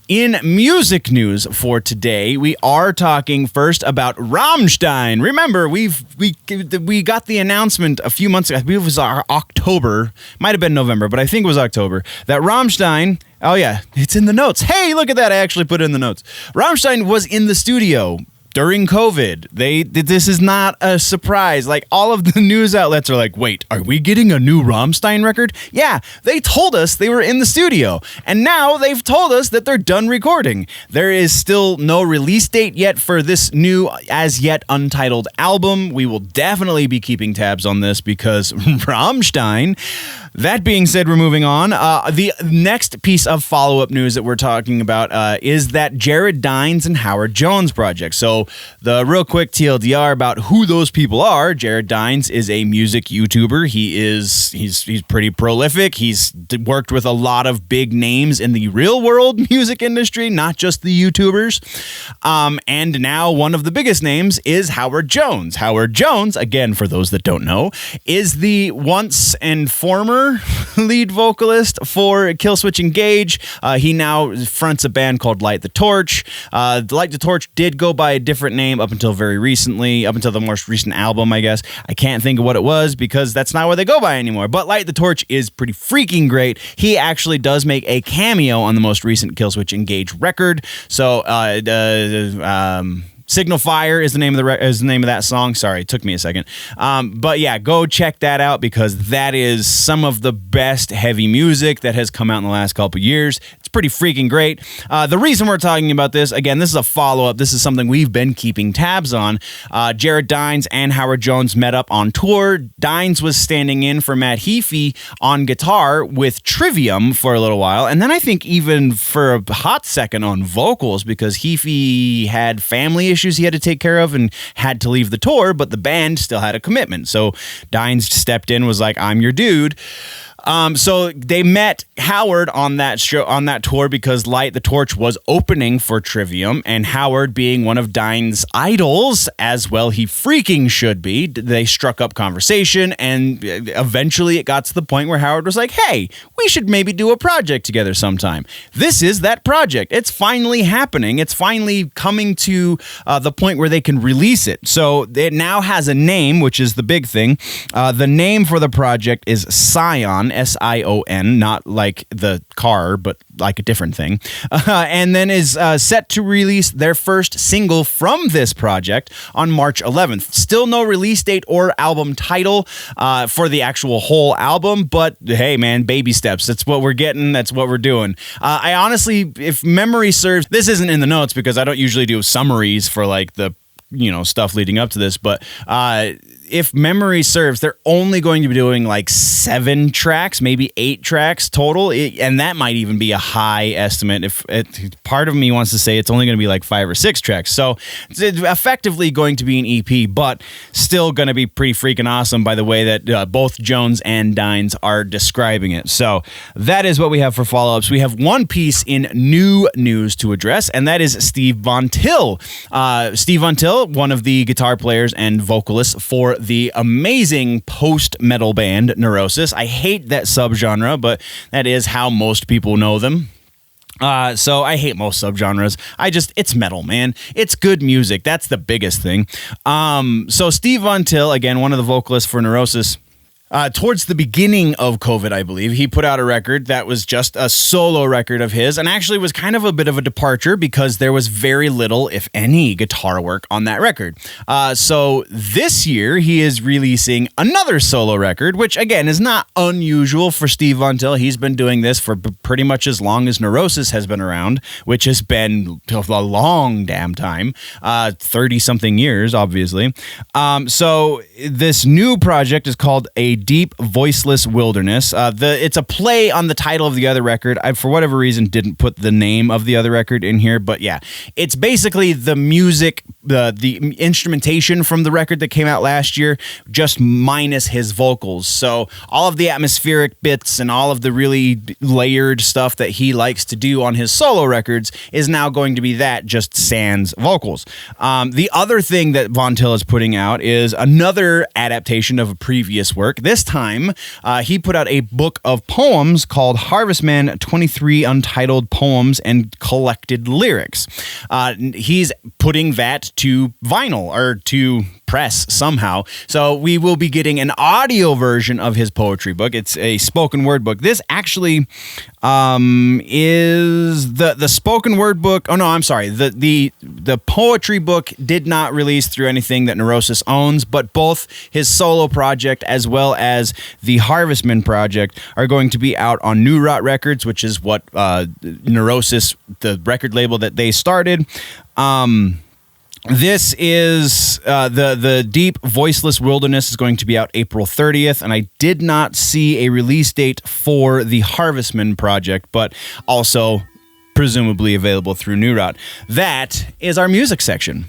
In music news for today, we are talking first about Rammstein. Remember, we got the announcement a few months ago. I believe it was October, might have been November, but I think it was October, that Rammstein. Oh yeah, it's in the notes. Hey, look at that! I actually put it in the notes. Rammstein was in the studio during COVID. This is not a surprise. Like, all of the news outlets are like, wait, are we getting a new Rammstein record? Yeah, they told us they were in the studio, and now they've told us that they're done recording. There is still no release date yet for this new, as yet untitled album. We will definitely be keeping tabs on this because Rammstein. That being said, we're moving on. The next piece of follow-up news that we're talking about is that Jared Dines and Howard Jones project. So the real quick TLDR about who those people are: Jared Dines is a music YouTuber. He's pretty prolific. He's worked with a lot of big names in the real world music industry, not just the YouTubers. And now one of the biggest names is Howard Jones. Howard Jones, again, for those that don't know, is the once and former lead vocalist for Killswitch Engage. He now fronts a band called Light the Torch. Light the Torch did go by a different name up until very recently, up until the most recent album, I guess. I can't think of what it was because that's not what they go by anymore. But Light the Torch is pretty freaking great. He actually does make a cameo on the most recent Killswitch Engage record. So, Signal Fire is the name of that song. Sorry, it took me a second. But yeah, go check that out because that is some of the best heavy music that has come out in the last couple years. It's pretty freaking great. The reason we're talking about this, again, this is a follow-up. This is something we've been keeping tabs on. Jared Dines and Howard Jones met up on tour. Dines was standing in for Matt Heafy on guitar with Trivium for a little while, and then I think even for a hot second on vocals because Heafy had family issues he had to take care of and had to leave the tour, but the band still had a commitment. So Dines stepped in, was like, I'm your dude. So they met Howard on that tour because Light the Torch was opening for Trivium, and Howard, being one of Dines' idols, as well he freaking should be, they struck up conversation, and eventually it got to the point where Howard was like, hey, we should maybe do a project together sometime. This is that project. It's finally happening. It's finally coming to the point where they can release it. So it now has a name, which is the big thing. The name for the project is Scion, Sion, not like the car, but like a different thing. And then is set to release their first single from this project on March 11th. Still no release date or album title for the actual whole album, but hey, man, baby steps. That's what we're getting. That's what we're doing. I honestly, if memory serves, this isn't in the notes because I don't usually do summaries for like the stuff leading up to this, but if memory serves, they're only going to be doing like 7 tracks, maybe 8 tracks total, and that might even be a high estimate. If part of me wants to say it's only going to be like 5 or 6 tracks, so it's effectively going to be an EP, but still going to be pretty freaking awesome by the way that both Jones and Dines are describing it. So that is what we have for follow-ups. We have one piece in new news to address, and that is Steve Von Till. Steve Von Till, one of the guitar players and vocalists for the amazing post-metal band Neurosis. I hate that subgenre, but that is how most people know them. So I hate most subgenres. It's metal, man. It's good music. That's the biggest thing. So Steve Von Till, again, one of the vocalists for Neurosis, towards the beginning of COVID, I believe, he put out a record that was just a solo record of his, and actually was kind of a bit of a departure because there was very little, if any, guitar work on that record. So this year, he is releasing another solo record, which, again, is not unusual for Steve Von Till. He's been doing this for pretty much as long as Neurosis has been around, which has been a long damn time, 30-something years, obviously. So this new project is called A Deep Voiceless Wilderness. It's a play on the title of the other record. I, for whatever reason, didn't put the name of the other record in here, but yeah, it's basically the music the instrumentation from the record that came out last year, just minus his vocals. So all of the atmospheric bits and all of the really layered stuff that he likes to do on his solo records is now going to be that, just sans vocals. The other thing that Von Till is putting out is another adaptation of a previous work. This time, he put out a book of poems called Harvestman 23 Untitled Poems and Collected Lyrics. He's putting that to vinyl or to press somehow. So we will be getting an audio version of his poetry book. It's a spoken word book. This actually is the spoken word book. Oh no, I'm sorry. The poetry book did not release through anything that Neurosis owns, but both his solo project as well as the Harvestman project are going to be out on New Rot Records, which is what Neurosis, the record label that they started. This is the Deep Voiceless Wilderness is going to be out April 30th, and I did not see a release date for the Harvestman project, but also presumably available through New Rot. That is our music section.